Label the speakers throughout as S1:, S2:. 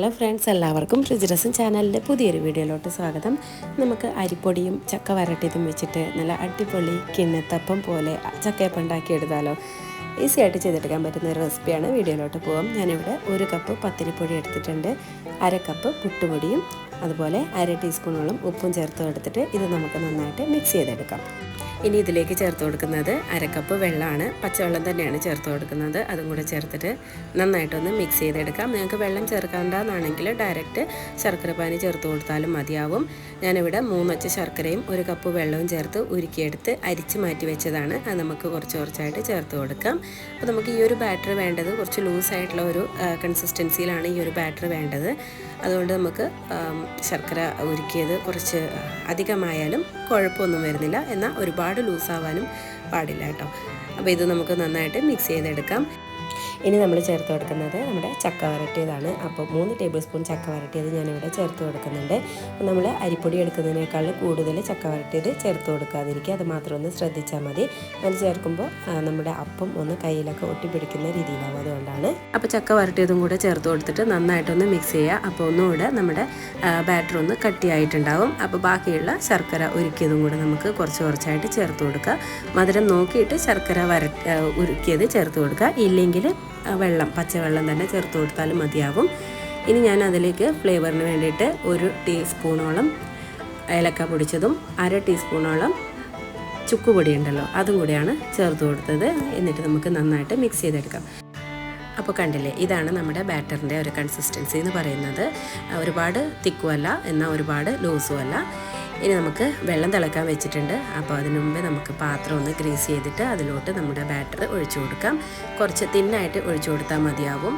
S1: Hello friends, എല്ലാവർക്കും രുചിരസം ചാനലിൻ്റെ പുതിയൊരു വീഡിയോയിലോട്ട് സ്വാഗതം. നമുക്ക് അരിപ്പൊടിയും ചക്ക വരട്ടിയതും വെച്ചിട്ട് നല്ല അടിപൊളി കിണ്ണത്തപ്പം പോലെ ചക്കയപ്പം ഉണ്ടാക്കിയെടുത്താലോ. ഈസി ആയിട്ട് ചെയ്തെടുക്കാൻ പറ്റുന്ന ഒരു റെസിപ്പിയാണ്. വീഡിയോയിലോട്ട് പോകാം. ഞാനിവിടെ 1 കപ്പ് പത്തിരിപ്പൊടി എടുത്തിട്ടുണ്ട്, 1/2 കപ്പ് പുട്ടുപൊടിയും അതുപോലെ 1/2 ടീസ്പൂണോളം ഉപ്പും ചേർത്ത് എടുത്തിട്ട് ഇത് നമുക്ക് നന്നായിട്ട് മിക്സ് ചെയ്തെടുക്കാം. ഇനി ഇതിലേക്ക് ചേർത്ത് കൊടുക്കുന്നത് 1/2 കപ്പ് വെള്ളമാണ്. പച്ചവെള്ളം തന്നെയാണ് ചേർത്ത് കൊടുക്കുന്നത്. അതും കൂടെ ചേർത്തിട്ട് നന്നായിട്ടൊന്ന് മിക്സ് ചെയ്തെടുക്കാം. നിങ്ങൾക്ക് വെള്ളം ചേർക്കേണ്ടതാണെങ്കിൽ ഡയറക്റ്റ് ശർക്കര പാനി ചേർത്ത് കൊടുത്താലും മതിയാവും. ഞാനിവിടെ 3 അച്ച് ശർക്കരയും 1 കപ്പ് വെള്ളവും ചേർത്ത് ഉരുക്കിയെടുത്ത് അരിച്ച് മാറ്റി വെച്ചതാണ്. അത് നമുക്ക് കുറച്ചായിട്ട് ചേർത്ത് കൊടുക്കാം. അപ്പോൾ നമുക്ക് ഈ ഒരു ബാറ്റർ വേണ്ടത് കുറച്ച് ലൂസായിട്ടുള്ള ഒരു കൺസിസ്റ്റൻസിയിലാണ് ഈ ഒരു ബാറ്റർ വേണ്ടത്. അതുകൊണ്ട് നമുക്ക് ശർക്കര ഉരുക്കിയത് കുറച്ച് അധികമായാലും കുഴപ്പമൊന്നും വരുന്നില്ല, എന്നാൽ ഒരുപാട് ലൂസാവാനും പാടില്ല കേട്ടോ. അപ്പോൾ ഇത് നമുക്ക് നന്നായിട്ട് മിക്സ് ചെയ്തെടുക്കാം. ഇനി നമ്മൾ ചേർത്ത് കൊടുക്കുന്നത് നമ്മുടെ ചക്ക വരട്ടിയതാണ്. അപ്പോൾ 3 ടേബിൾ സ്പൂൺ ചക്ക വരട്ടിയത് ഞാനിവിടെ ചേർത്ത് കൊടുക്കുന്നുണ്ട്. അപ്പോൾ നമ്മൾ അരിപ്പൊടി എടുക്കുന്നതിനേക്കാൾ കൂടുതൽ ചക്ക വരട്ടിയത് ചേർത്ത് കൊടുക്കാതിരിക്കുക, അത് മാത്രം ഒന്ന് ശ്രദ്ധിച്ചാൽ മതി. അത് ചേർക്കുമ്പോൾ നമ്മുടെ അപ്പം ഒന്ന് കയ്യിലൊക്കെ ഒട്ടിപ്പിടിക്കുന്ന രീതിയിലാവും, അതുകൊണ്ടാണ്. അപ്പോൾ ചക്ക വരട്ടിയതും കൂടെ ചേർത്ത് കൊടുത്തിട്ട് നന്നായിട്ടൊന്ന് മിക്സ് ചെയ്യുക. അപ്പോൾ ഒന്നുകൂടെ നമ്മുടെ ബാറ്റർ ഒന്ന് കട്ടിയായിട്ടുണ്ടാവും. അപ്പോൾ ബാക്കിയുള്ള ശർക്കര ഉരുക്കിയതും കൂടെ നമുക്ക് കുറച്ചായിട്ട് ചേർത്ത് കൊടുക്കുക. മധുരം നോക്കിയിട്ട് ശർക്കര ഉരുക്കിയത് ചേർത്ത് കൊടുക്കുക. ഇല്ലെങ്കിൽ പച്ചവെള്ളം തന്നെ ചേർത്ത് കൊടുത്താലും മതിയാവും. ഇനി ഞാൻ അതിലേക്ക് ഫ്ലേവറിന് വേണ്ടിയിട്ട് 1 ടീസ്പൂണോളം ഏലക്ക പൊടിച്ചതും 1/2 ടീസ്പൂണോളം ചുക്കുപൊടി ഉണ്ടല്ലോ, അതും കൂടിയാണ് ചേർത്ത് കൊടുത്തത്. എന്നിട്ട് നമുക്ക് നന്നായിട്ട് മിക്സ് ചെയ്തെടുക്കാം. അപ്പോൾ കണ്ടില്ലേ, ഇതാണ് നമ്മുടെ ബാറ്ററിൻ്റെ ഒരു കൺസിസ്റ്റൻസി എന്ന് പറയുന്നത്. ഒരുപാട് തിക്കുമല്ല, എന്നാൽ ഒരുപാട് ലൂസും അല്ല. ഇനി നമുക്ക് വെള്ളം തിളക്കാൻ വെച്ചിട്ടുണ്ട്. അപ്പോൾ അതിനു മുമ്പേ നമുക്ക് പാത്രം ഒന്ന് ഗ്രീസ് ചെയ്തിട്ട് അതിലോട്ട് നമ്മുടെ ബാറ്റർ ഒഴിച്ചു കൊടുക്കാം. കുറച്ച് തിന്നായിട്ട് ഒഴിച്ചു കൊടുത്താൽ മതിയാവും.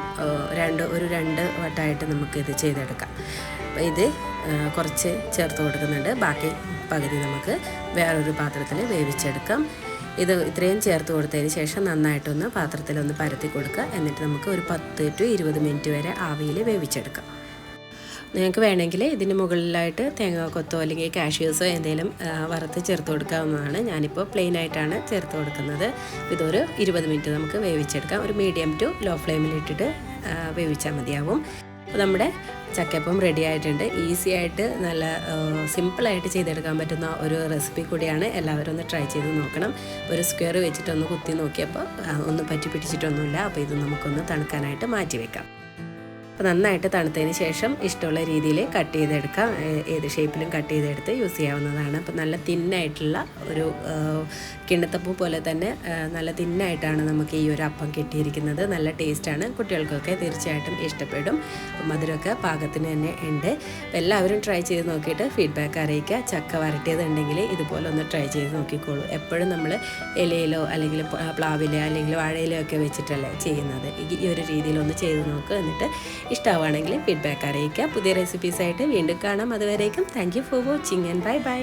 S1: ഒരു 2 വട്ടമായിട്ട് നമുക്കിത് ചെയ്തെടുക്കാം. അപ്പോൾ ഇത് കുറച്ച് ചേർത്ത് കൊടുക്കുന്നുണ്ട്. ബാക്കി പകുതി നമുക്ക് വേറൊരു പാത്രത്തിൽ വേവിച്ചെടുക്കാം. ഇത് ഇത്രയും ചേർത്ത് കൊടുത്തതിന് ശേഷം നന്നായിട്ടൊന്ന് പാത്രത്തിലൊന്ന് പരത്തി കൊടുക്കുക. എന്നിട്ട് നമുക്ക് ഒരു 10 to 20 മിനിറ്റ് വരെ ആവിയിൽ വേവിച്ചെടുക്കാം. നിങ്ങൾക്ക് വേണമെങ്കിൽ ഇതിന് മുകളിലായിട്ട് തേങ്ങാക്കൊത്തോ അല്ലെങ്കിൽ കാഷ്യൂസോ എന്തെങ്കിലും വറുത്ത് ചേർത്ത് കൊടുക്കാവുന്നതാണ്. ഞാനിപ്പോൾ പ്ലെയിൻ ആയിട്ടാണ് ചേർത്ത് കൊടുക്കുന്നത്. ഇതൊരു 20 മിനിറ്റ് നമുക്ക് വേവിച്ചെടുക്കാം. ഒരു മീഡിയം ടു ലോ ഫ്ലെയിമിലിട്ടിട്ട് വേവിച്ചാൽ മതിയാവും. അപ്പോൾ നമ്മുടെ ചക്കയപ്പം റെഡി ആയിട്ടുണ്ട്. ഈസി ആയിട്ട് നല്ല സിമ്പിളായിട്ട് ചെയ്തെടുക്കാൻ പറ്റുന്ന ഒരു റെസിപ്പി കൂടിയാണ്. എല്ലാവരും ഒന്ന് ട്രൈ ചെയ്ത് നോക്കണം. ഒരു സ്ക്വയർ വെച്ചിട്ടൊന്ന് കുത്തി നോക്കിയപ്പോൾ ഒന്നും പറ്റി പിടിച്ചിട്ടൊന്നുമില്ല. അപ്പോൾ ഇത് നമുക്കൊന്ന് തണുക്കാനായിട്ട് മാറ്റി വെക്കാം. അപ്പോൾ നന്നായിട്ട് തണുത്തതിന് ശേഷം ഇഷ്ടമുള്ള രീതിയിൽ കട്ട് ചെയ്തെടുക്കാം. ഏത് ഷേപ്പിലും കട്ട് ചെയ്തെടുത്ത് യൂസ് ചെയ്യാവുന്നതാണ്. അപ്പോൾ നല്ല തിന്നായിട്ടുള്ള ഒരു കിണ്ണത്തപ്പം പോലെ തന്നെ നല്ല തിന്നായിട്ടാണ് നമുക്ക് ഈ ഒരു അപ്പം കിട്ടിയിരിക്കുന്നത്. നല്ല ടേസ്റ്റാണ്. കുട്ടികൾക്കൊക്കെ തീർച്ചയായിട്ടും ഇഷ്ടപ്പെടും. മധുരമൊക്കെ പാകത്തിന് തന്നെ ഉണ്ട്. അപ്പോൾ എല്ലാവരും ട്രൈ ചെയ്ത് നോക്കിയിട്ട് ഫീഡ്ബാക്ക് അറിയിക്കുക. ചക്ക വരട്ടിയതുണ്ടെങ്കിൽ ഇതുപോലെ ഒന്ന് ട്രൈ ചെയ്ത് നോക്കിക്കോളൂ. എപ്പോഴും നമ്മൾ ഇലയിലോ അല്ലെങ്കിൽ പ്ലാവിലോ അല്ലെങ്കിൽ വാഴയിലോ ഒക്കെ വെച്ചിട്ടല്ലേ ചെയ്യുന്നത്. ഈ ഒരു രീതിയിലൊന്ന് ചെയ്ത് നോക്കുക. എന്നിട്ട് ഇഷ്ടമാവുകയാണെങ്കിൽ ഫീഡ്ബാക്ക് അറിയിക്കുക. പുതിയ റെസിപ്പീസായിട്ട് വീണ്ടും കാണാം. അതുവരേക്കും thank you for watching and by.